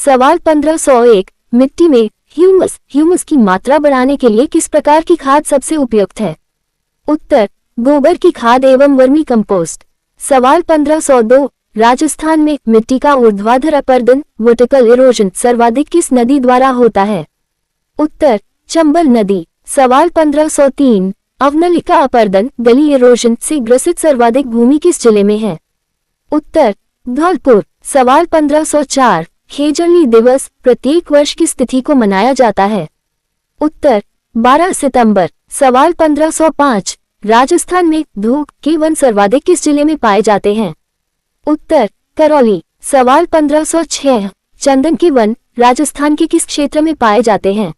सवाल 1501, मिट्टी में ह्यूमस की मात्रा बढ़ाने के लिए किस प्रकार की खाद सबसे उपयुक्त है? उत्तर, गोबर की खाद एवं वर्मी कंपोस्ट। सवाल 1502, राजस्थान में मिट्टी का ऊर्ध्वाधर अपरदन वर्टिकल इरोजन सर्वाधिक किस नदी द्वारा होता है? उत्तर, चंबल नदी। सवाल 1503, अवनलिका अपरदन गली इरोजन से ग्रसित सर्वाधिक भूमि किस जिले में है? उत्तर, धौलपुर। सवाल 1504, खेजड़ली दिवस प्रत्येक वर्ष किस तिथि को मनाया जाता है? उत्तर, 12 सितंबर। सवाल 1505, राजस्थान में धूप के वन सर्वाधिक किस जिले में पाए जाते हैं? उत्तर, करौली। सवाल 1506, चंदन के वन राजस्थान के किस क्षेत्र में पाए जाते हैं?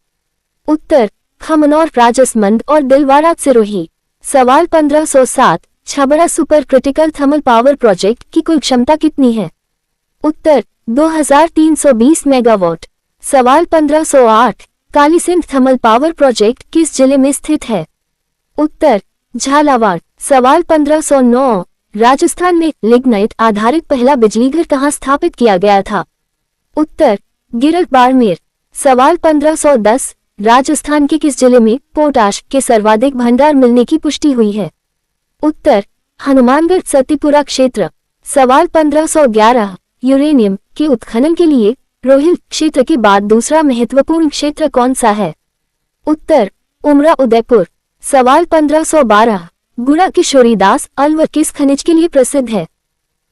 उत्तर, खमनौर राजसमंद और दिलवाड़ा सिरोही। सवाल 1507, Chhabra super critical thermal power project की कुल क्षमता कितनी है? उत्तर, 2320 मेगावाट। सवाल 1508, कालीसिंध थर्मल पावर प्रोजेक्ट किस जिले में स्थित है? उत्तर, झालावाड़। सवाल 1509, राजस्थान में लिग्नाइट आधारित पहला बिजलीघर कहाँ स्थापित किया गया था? उत्तर, गिरल बाड़मेर। सवाल 1510, राजस्थान के किस जिले में पोटाश के सर्वाधिक भंडार मिलने की पुष्टि हुई है? उत्तर, हनुमानगढ़ सतीपुरा क्षेत्र। सवाल 1511, यूरेनियम के उत्खनन के लिए रोहिल क्षेत्र के बाद दूसरा महत्वपूर्ण क्षेत्र कौन सा है? उत्तर, उमरा उदयपुर। सवाल 1512, गुड़ा किशोरीदास अलवर किस खनिज के लिए प्रसिद्ध है?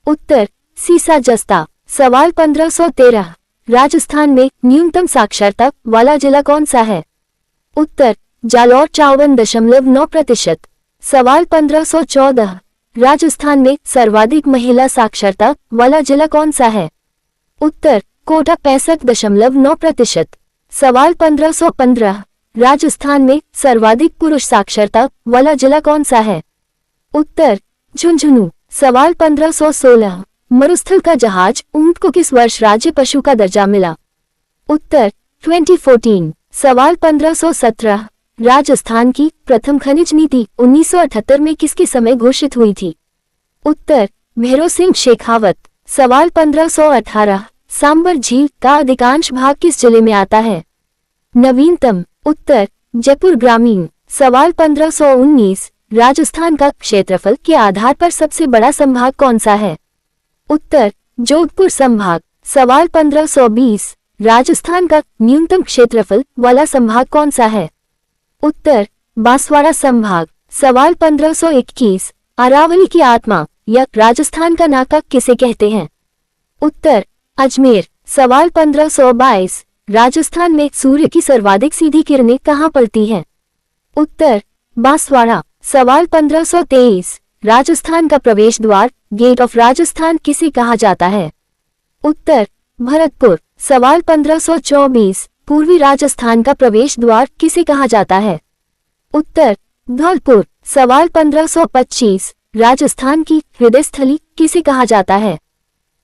उत्तर, सीसा जस्ता। सवाल 1513, राजस्थान में न्यूनतम साक्षरता वाला जिला कौन सा है? उत्तर, जालौर 54.9%। सवाल 1514, राजस्थान में सर्वाधिक महिला साक्षरता वाला जिला कौन सा है? उत्तर, कोटा 65.9%। सवाल 1515, राजस्थान में सर्वाधिक पुरुष साक्षरता वाला जिला कौन सा है? उत्तर, झुंझुनू। सवाल 1516, मरुस्थल का जहाज ऊंट को किस वर्ष राज्य पशु का दर्जा मिला? उत्तर, 2014। सवाल 1517, राजस्थान की प्रथम खनिज नीति 1978 में किसके समय घोषित हुई थी? उत्तर, भैरों सिंह शेखावत। सवाल 1518, सांबर झील का अधिकांश भाग किस जिले में आता है? नवीनतम। उत्तर, जयपुर ग्रामीण। सवाल 1519, राजस्थान का क्षेत्रफल के आधार पर सबसे बड़ा संभाग कौन सा है? उत्तर, जोधपुर संभाग। सवाल 1520, राजस्थान का न्यूनतम क्षेत्रफल वाला संभाग कौन सा है? उत्तर, बांसवाड़ा संभाग। सवाल 1521, अरावली की आत्मा या राजस्थान का नाका किसे कहते हैं? उत्तर, अजमेर। सवाल 1522, राजस्थान में सूर्य की सर्वाधिक सीधी किरणें कहाँ पड़ती हैं? उत्तर, बांसवाड़ा। सवाल 1523, राजस्थान का प्रवेश द्वार गेट ऑफ राजस्थान किसे कहा जाता है? उत्तर, भरतपुर। सवाल 1524, पूर्वी राजस्थान का प्रवेश द्वार किसे कहा जाता है? उत्तर, धौलपुर। सवाल 1525, राजस्थान की हृदय स्थली किसे कहा जाता है?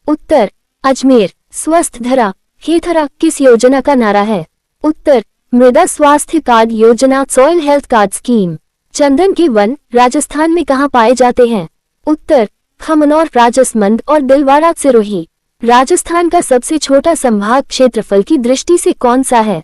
उत्तर, अजमेर। स्वस्थ धरा हेथरा किस योजना का नारा है? उत्तर, मृदा स्वास्थ्य कार्ड योजना सॉइल हेल्थ कार्ड स्कीम। चंदन के वन राजस्थान में कहाँ पाए जाते हैं? उत्तर, खमनौर राजसमंद और दिलवाड़ा सिरोही। राजस्थान का सबसे छोटा संभाग क्षेत्रफल की दृष्टि से कौन सा है?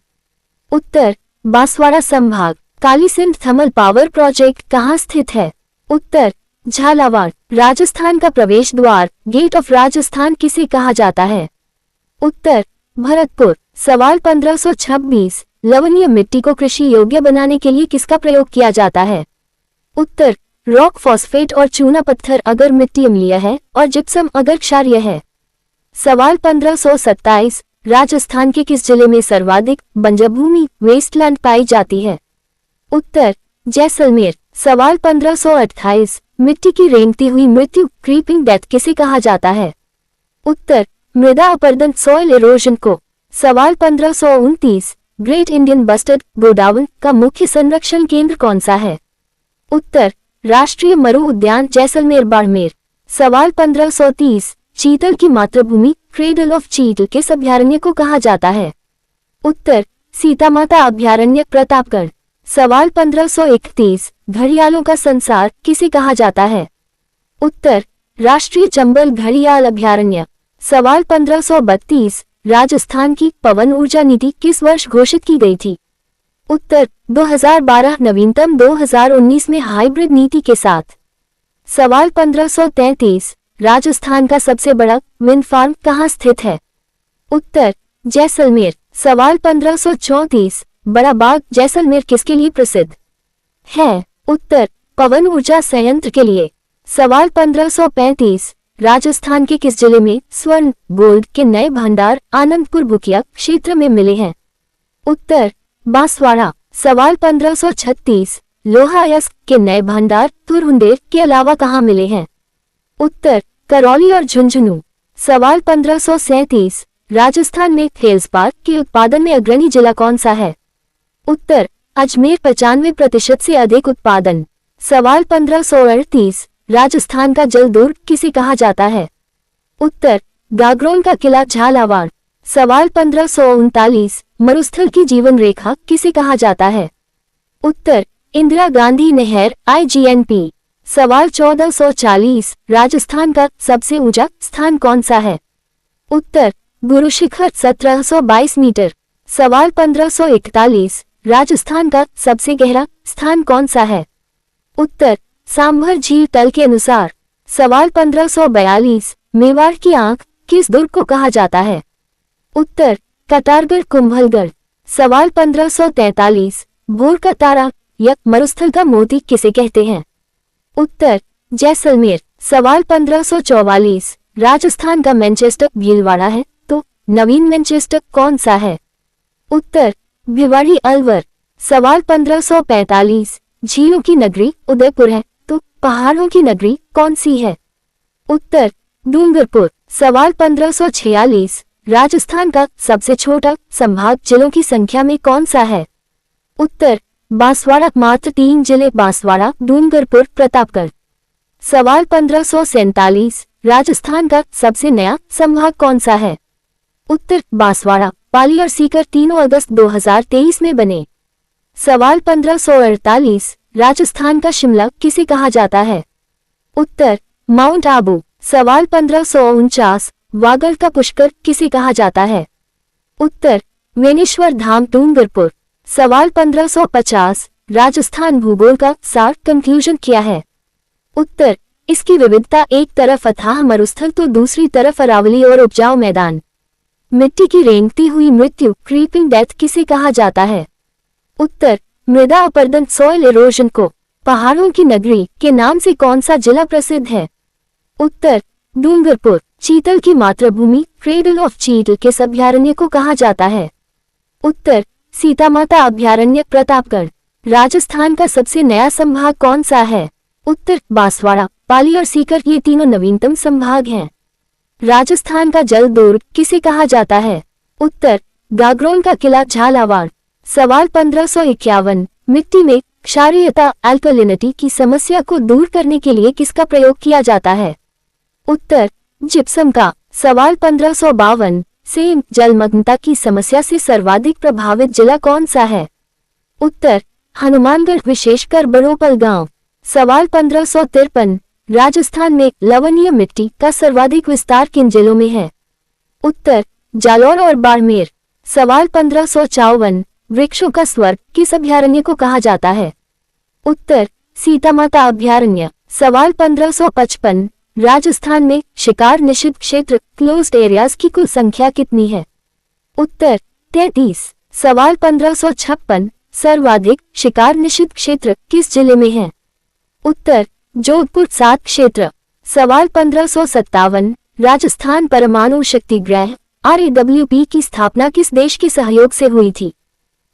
उत्तर, बांसवाड़ा संभाग। कालीसिंध थर्मल पावर प्रोजेक्ट कहाँ स्थित है? उत्तर, झालावाड़। राजस्थान का प्रवेश द्वार गेट ऑफ राजस्थान किसे कहा जाता है? उत्तर, भरतपुर। सवाल 1526, लवणीय मिट्टी को कृषि योग्य बनाने के लिए किसका प्रयोग किया जाता है? उत्तर, रॉक फॉस्फेट और चूना पत्थर अगर मिट्टी अम्लीय है और जिप्सम अगर क्षारीय है। सवाल 1527, राजस्थान के किस जिले में सर्वाधिक बंजर भूमि वेस्टलैंड पाई जाती है? उत्तर, जैसलमेर। सवाल 1528, मिट्टी की रेंगती हुई मृत्यु क्रीपिंग डेथ किसे कहा जाता है? उत्तर, मृदा अपरदन सॉइल इरोजन को। सवाल 1529, ग्रेट इंडियन बस्टर्ड गोडावन का मुख्य संरक्षण केंद्र कौन सा है? उत्तर, राष्ट्रीय मरु उद्यान जैसलमेर बाड़मेर। सवाल 1530, चीतल की मातृभूमि क्रेडल ऑफ चीतल किस अभ्यारण्य को कहा जाता है? उत्तर, सीतामाता अभ्यारण्य प्रतापगढ़। सवाल 1531, घड़ियालों का संसार किसे कहा जाता है? उत्तर, राष्ट्रीय चंबल घड़ियाल अभ्यारण्य। सवाल 1532, राजस्थान की पवन ऊर्जा नीति किस वर्ष घोषित की गई थी? उत्तर 2012। नवीनतम 2019 में हाइब्रिड नीति के साथ। सवाल 1533। राजस्थान का सबसे बड़ा विंड फार्म कहाँ स्थित है? उत्तर जैसलमेर। सवाल 1534। बड़ा बाग जैसलमेर किसके लिए प्रसिद्ध है? उत्तर पवन ऊर्जा संयंत्र के लिए। सवाल 1535। राजस्थान के किस जिले में स्वर्ण गोल्ड के नए भंडार आनंदपुर बुकिया क्षेत्र में मिले हैं? उत्तर बांसवाड़ा। सवाल 1536। लोहा अयस्क के नए भंडार तुरहुंडेर के अलावा कहाँ मिले हैं? उत्तर करौली और झुंझुनू। सवाल 1537। राजस्थान में फेल्सपार के उत्पादन में अग्रणी जिला कौन सा है? उत्तर अजमेर। 95% से अधिक उत्पादन। सवाल 1538। राजस्थान का जल दुर्ग किसे कहा जाता है? उत्तर गागरोन का किला झालावाड़। सवाल 1539। मरुस्थल की जीवन रेखा किसे कहा जाता है? उत्तर इंदिरा गांधी नहर IGNP। सवाल 1440। राजस्थान का सबसे ऊंचा स्थान कौन सा है? उत्तर गुरु शिखर 1722 मीटर। सवाल 1541। राजस्थान का सबसे गहरा स्थान कौन सा है? उत्तर सांभर झील तल के अनुसार। सवाल 1542। मेवाड़ की आंख किस दुर्ग को कहा जाता है? उत्तर कटारगढ़ कुंभलगढ़। सवाल 1543। भोर का तारा या मरुस्थल का मोती किसे कहते हैं? उत्तर जैसलमेर। सवाल 1544। राजस्थान का मैनचेस्टर भीलवाड़ा है तो नवीन मैनचेस्टर कौन सा है? उत्तर भिवाड़ी अलवर। सवाल 1545। झीलों की नगरी उदयपुर है तो पहाड़ों की नगरी कौन सी है? उत्तर डूंगरपुर। सवाल 1546। राजस्थान का सबसे छोटा संभाग जिलों की संख्या में कौन सा है? उत्तर बांसवाड़ा। मात्र 3 जिले बांसवाड़ा डूंगरपुर प्रतापगढ़। सवाल 1547। राजस्थान का सबसे नया संभाग कौन सा है? उत्तर बांसवाड़ा। पाली और सीकर 3 अगस्त 2023 में बने। सवाल 1548। राजस्थान का शिमला किसे कहा जाता है? उत्तर माउंट आबू। सवाल 1549। वागड़ का पुष्कर किसे कहा जाता है? उत्तर वेनेश्वर धाम डूंगरपुर। सवाल 1550। राजस्थान भूगोल का सार कंक्लूजन क्या है? उत्तर इसकी विविधता, एक तरफ अथाह मरुस्थल तो दूसरी तरफ अरावली और उपजाऊ मैदान। मिट्टी की रेंगती हुई मृत्यु क्रीपिंग डेथ किसे कहा जाता है? उत्तर मृदा अपरदन सॉइल इरोजन को। पहाड़ों की नगरी के नाम से कौन सा जिला प्रसिद्ध है? उत्तर डूंगरपुर। चीतल की मातृभूमि क्रेडल ऑफ चीतल के अभयारण्य को कहा जाता है? उत्तर सीतामाता अभयारण्य प्रतापगढ़। राजस्थान का सबसे नया संभाग कौन सा है? उत्तर बांसवाड़ा। पाली और सीकर ये तीनों नवीनतम संभाग हैं। राजस्थान का जल दुर्ग किसे कहा जाता है? उत्तर गागरोन का किला झालावाड़। सवाल 1551। मिट्टी में क्षारीयता अल्कलिनिटी की समस्या को दूर करने के लिए किसका प्रयोग किया जाता है? उत्तर जिप्सम का। सवाल 1552। सेम जलमग्नता की समस्या से सर्वाधिक प्रभावित जिला कौन सा है? उत्तर हनुमानगढ़, विशेषकर बड़ोपल गांव। सवाल 1553। राजस्थान में लवणीय मिट्टी का सर्वाधिक विस्तार किन जिलों में है? उत्तर जालौर और बाड़मेर। सवाल 1554। वृक्षों का स्वर्ग किस अभयारण्य को कहा जाता है? उत्तर सीतामाता अभयारण्य। सवाल 1555। राजस्थान में शिकार निषिद्ध क्षेत्र क्लोज्ड एरियाज की कुल संख्या कितनी है? उत्तर 33। सवाल 1556। सर्वाधिक शिकार निषिद्ध क्षेत्र किस जिले में है? उत्तर जोधपुर 7 क्षेत्र। सवाल 1557। राजस्थान परमाणु शक्ति गृह RAWP की स्थापना किस देश के सहयोग से हुई थी?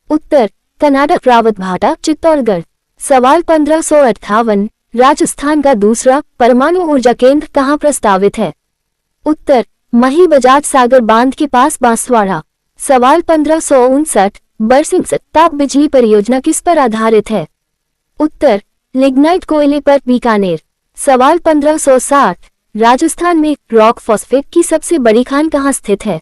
उत्तर कर्नाटक, रावतभाटा, चित्तौड़गढ़। सवाल 1558। राजस्थान का दूसरा परमाणु ऊर्जा केंद्र कहाँ प्रस्तावित है? उत्तर मही बजाज सागर बांध के पास बांसवाड़ा। सवाल 1559। बरसिंह ताप बिजली परियोजना किस पर आधारित है? उत्तर लिग्नाइट कोयले पर बीकानेर। सवाल 1560। राजस्थान में रॉक फॉस्फेट की सबसे बड़ी खान कहाँ स्थित है?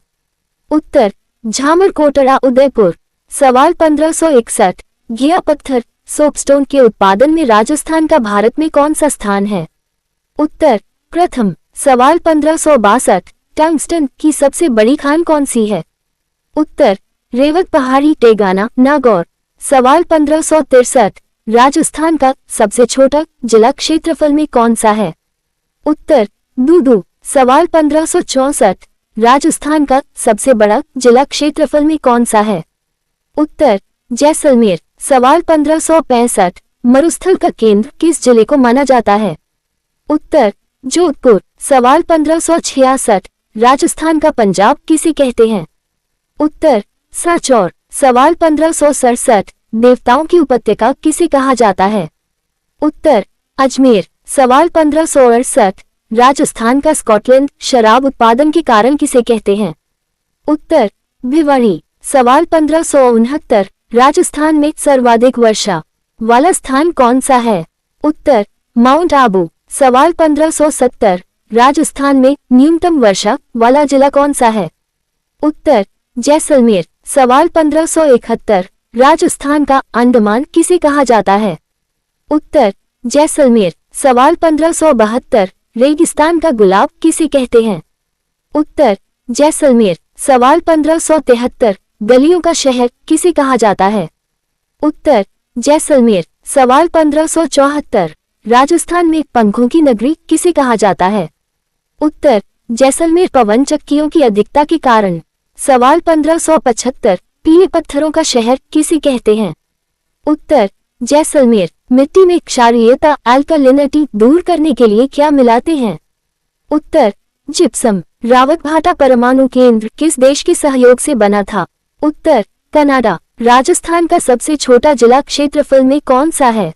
उत्तर झामर कोटड़ा, उदयपुर। सवाल 1561। घिया पत्थर सोपस्टोन के उत्पादन में राजस्थान का भारत में कौन सा स्थान है? उत्तर प्रथम। सवाल 1562। टंगस्टन की सबसे बड़ी खान कौन सी है? उत्तर रेवत पहाड़ी टेगाना नागौर। सवाल 1563, राजस्थान का सबसे छोटा जिला क्षेत्रफल में कौन सा है? उत्तर दूदू। सवाल 1564, राजस्थान का सबसे बड़ा जिला क्षेत्रफल में कौन सा है? उत्तर जैसलमेर। सवाल 1565, मरुस्थल का केंद्र किस जिले को माना जाता है? उत्तर जोधपुर। सवाल 1566, राजस्थान का पंजाब किसे कहते हैं? उत्तर सांचौर। सवाल 1567, देवताओं की उपत्यका किसे कहा जाता है? उत्तर अजमेर। सवाल 1568, राजस्थान का स्कॉटलैंड शराब उत्पादन के कारण किसे कहते हैं? उत्तर भिवाड़ी। सवाल 1569, राजस्थान में सर्वाधिक वर्षा वाला स्थान कौन सा है? उत्तर माउंट आबू। सवाल 1570, राजस्थान में न्यूनतम वर्षा वाला जिला कौन सा है? उत्तर जैसलमेर। सवाल 1571, राजस्थान का अंडमान किसे कहा जाता है? उत्तर जैसलमेर। सवाल 1572, रेगिस्तान का गुलाब किसे कहते हैं? उत्तर जैसलमेर। सवाल 1573, गलियों का शहर किसे कहा जाता है? उत्तर जैसलमेर। सवाल 1574, राजस्थान में पंखों की नगरी किसे कहा जाता है? उत्तर जैसलमेर पवन चक्कियों की अधिकता के कारण। सवाल 1575, पीले पत्थरों का शहर किसे कहते हैं? उत्तर जैसलमेर। मिट्टी में क्षारीयता अल्कलिनिटी दूर करने के लिए क्या मिलाते हैं? उत्तर जिप्सम। रावत भाटा परमाणु केंद्र किस देश के सहयोग से बना था? उत्तर कनाडा। राजस्थान का सबसे छोटा जिला क्षेत्रफल में कौन सा है?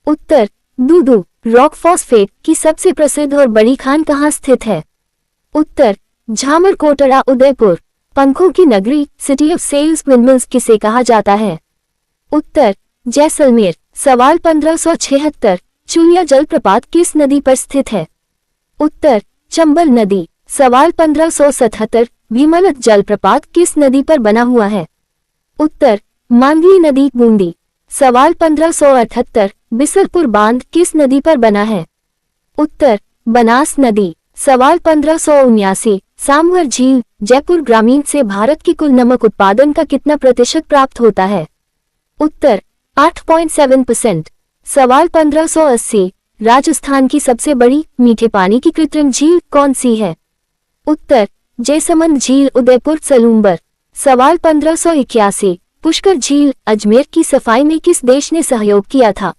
उत्तर दूदू। रॉक फॉस्फेट की सबसे प्रसिद्ध और बड़ी खान कहाँ स्थित है? उत्तर झामर कोटड़ा उदयपुर। पंखों की नगरी सिटी ऑफ सेल्स विंडमिल्स किसे कहा जाता है? उत्तर जैसलमेर। सवाल 1576, चुलिया जलप्रपात किस नदी पर स्थित है? उत्तर चंबल नदी। सवाल 1577, भीमलत जलप्रपात किस नदी पर बना हुआ है? उत्तर मांगली नदी बूंदी। सवाल 1578, बिसलपुर बांध किस नदी पर बना है? उत्तर बनास नदी। सवाल 1579, सामवर झील जयपुर ग्रामीण से भारत की कुल नमक उत्पादन का कितना प्रतिशत प्राप्त होता है? उत्तर 8.7%। सवाल 1580, राजस्थान की सबसे बड़ी मीठे पानी की कृत्रिम झील कौन सी है? उत्तर जयसमंद झील उदयपुर सलूम्बर। सवाल 1581, पुष्कर झील अजमेर की सफाई में किस देश ने सहयोग किया था?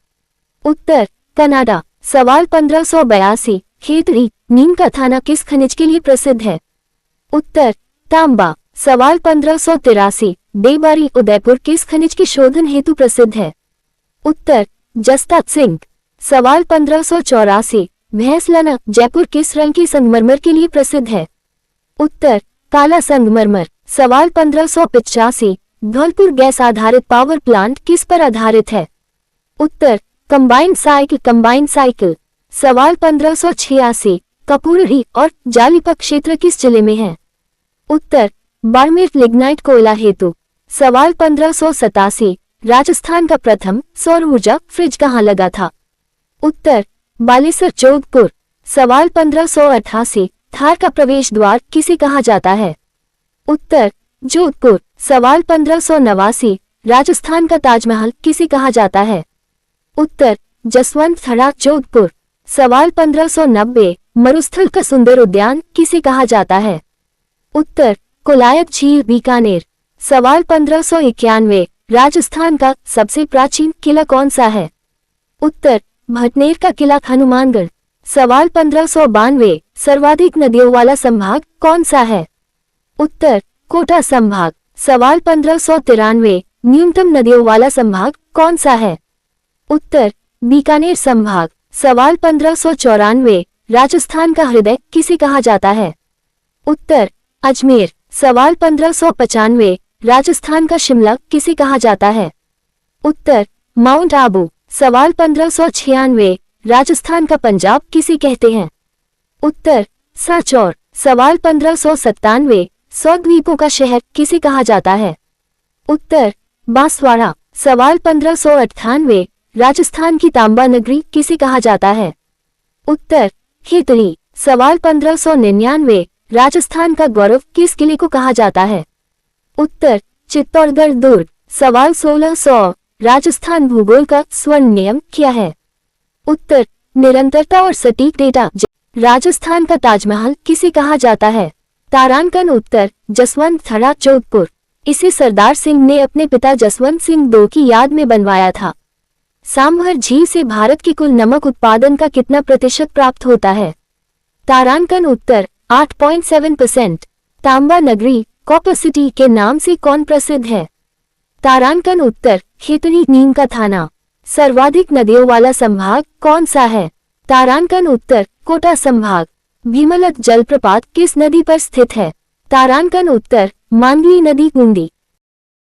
उत्तर कनाडा। सवाल 1582, खेतड़ी नीम का थाना किस खनिज के लिए प्रसिद्ध है? उत्तर तांबा। सवाल 1583, देबारी उदयपुर किस खनिज के शोधन हेतु प्रसिद्ध है? उत्तर जस्ता सिंक। सवाल 1584, भैंसलाना जयपुर किस रंग के संगमरमर के लिए प्रसिद्ध है? उत्तर काला संगमरमर। सवाल 1585, धौलपुर गैस आधारित पावर प्लांट किस पर आधारित है? उत्तर कंबाइंड साइकिल। सवाल 1586, कपूरही और जालीपा क्षेत्र किस जिले में है? उत्तर बाड़मेर लिग्नाइट कोयला हेतु। सवाल 1587, राजस्थान का प्रथम सौर ऊर्जा फ्रिज कहाँ लगा था? उत्तर बालेसर जोधपुर। सवाल 1588, थार का प्रवेश द्वार किसे कहा जाता है? उत्तर जोधपुर। सवाल 1589, राजस्थान का ताजमहल किसे कहा जाता है? उत्तर जसवंत थड़ा जोधपुर। सवाल 1590, मरुस्थल का सुंदर उद्यान किसे कहा जाता है? उत्तर कोलायत झील बीकानेर। सवाल 1591, राजस्थान का सबसे प्राचीन किला कौन सा है? उत्तर भटनेर का किला हनुमानगढ़। सवाल 1592, सर्वाधिक नदियों वाला संभाग कौन सा है? उत्तर कोटा संभाग। सवाल 1593, न्यूनतम नदियों वाला संभाग कौन सा है? उत्तर बीकानेर संभाग। सवाल 1594, राजस्थान का हृदय किसे कहा जाता है? उत्तर अजमेर। सवाल 1595, राजस्थान का शिमला किसे कहा जाता है? उत्तर माउंट आबू। सवाल 1596, राजस्थान का पंजाब किसे कहते हैं? उत्तर सांचौर। सवाल 1597, 100 द्वीपों का शहर किसे कहा जाता है? उत्तर बांसवाड़ा। सवाल 1598, राजस्थान की तांबा नगरी किसे कहा जाता है? उत्तर खेतड़ी। सवाल 1599, राजस्थान का गौरव किस किले को कहा जाता है? उत्तर चित्तौड़गढ़ दुर्ग। सवाल 1600, राजस्थान भूगोल का स्वर्ण नियम क्या है? उत्तर निरंतरता और सटीक डेटा। राजस्थान का ताजमहल किसे कहा जाता है? तारांकन। उत्तर जसवंत थड़ा जोधपुर। इसे सरदार सिंह ने अपने पिता जसवंत सिंह II की याद में बनवाया था। सांभर झील से भारत के कुल नमक उत्पादन का कितना प्रतिशत प्राप्त होता है? तारांकन। उत्तर 8.7%। तांबा नगरी कॉपर सिटी के नाम से कौन प्रसिद्ध है? तारांकन। उत्तर खेतड़ी नीम का थाना। सर्वाधिक नदियों वाला संभाग कौन सा है? तारांकन। उत्तर कोटा संभाग। भीमलत जलप्रपात किस नदी पर स्थित है? तारांकन। उत्तर मांगली नदी गुंडी।